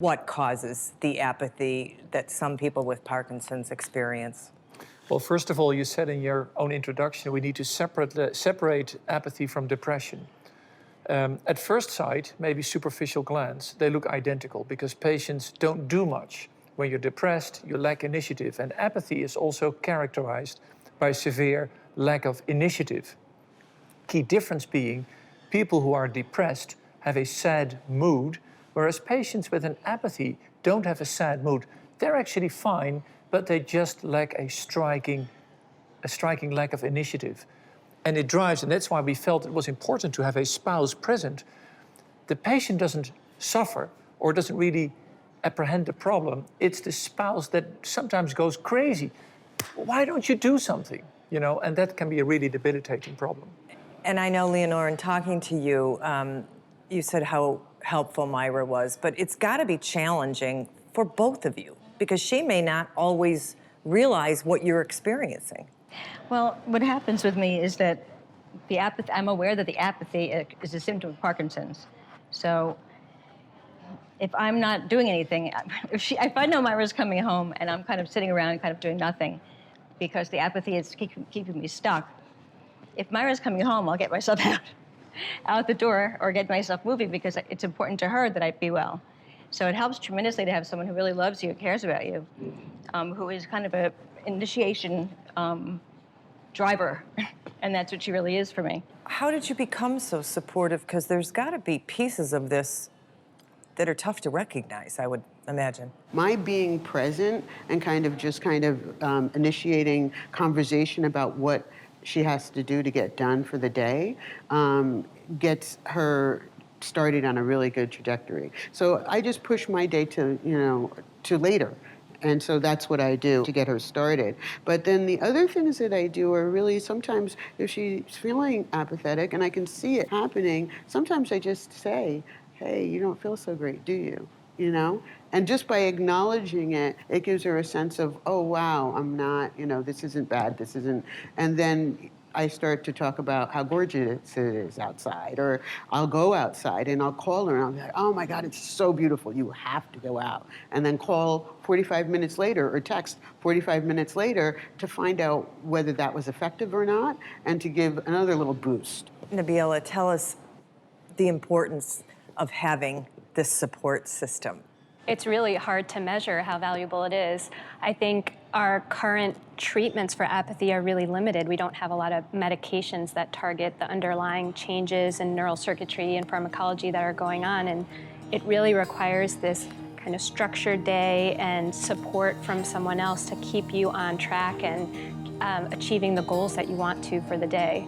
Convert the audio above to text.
What causes the apathy that some people with Parkinson's experience? Well, first of all, you said in your own introduction, we need to separate apathy from depression. At first sight, maybe superficial glance, they look identical because patients don't do much. When you're depressed, you lack initiative, and apathy is also characterized by severe lack of initiative. Key difference being, people who are depressed have a sad mood, whereas patients with an apathy don't have a sad mood. They're actually fine, but they just lack a striking lack of initiative. And it drives, and that's why we felt it was important to have a spouse present. The patient doesn't suffer or doesn't really apprehend the problem. It's the spouse that sometimes goes crazy. Why don't you do something? You know, and that can be a really debilitating problem. And I know, Leonore, in talking to you, you said how helpful Myra was, but it's got to be challenging for both of you because she may not always realize what you're experiencing. Well, what happens with me is that I'm aware that the apathy is a symptom of Parkinson's. So if I'm not doing anything, if I know Myra's coming home and I'm kind of sitting around kind of doing nothing because the apathy is keeping me stuck, if Myra's coming home, I'll get myself out the door or get myself moving because it's important to her that I be well. So it helps tremendously to have someone who really loves you, cares about you, who is kind of a initiation driver, and that's what she really is for me. How did you become so supportive? Because there's got to be pieces of this that are tough to recognize, I would imagine. My being present and kind of initiating conversation about what she has to do to get done for the day gets her started on a really good trajectory. So I just push my day to later. And so that's what I do to get her started. But then the other things that I do are really sometimes if she's feeling apathetic and I can see it happening, sometimes I just say, hey, you don't feel so great, do you? You know? And just by acknowledging it, it gives her a sense of, oh, wow, I'm not, this isn't bad, this isn't. And then I start to talk about how gorgeous it is outside, or I'll go outside and I'll call her and I'll be like, oh my God, it's so beautiful, you have to go out. And then call 45 minutes later or text 45 minutes later to find out whether that was effective or not and to give another little boost. Nabila, tell us the importance of having this support system. It's really hard to measure how valuable it is. I think our current treatments for apathy are really limited. We don't have a lot of medications that target the underlying changes in neural circuitry and pharmacology that are going on, and it really requires this kind of structured day and support from someone else to keep you on track and achieving the goals that you want to for the day.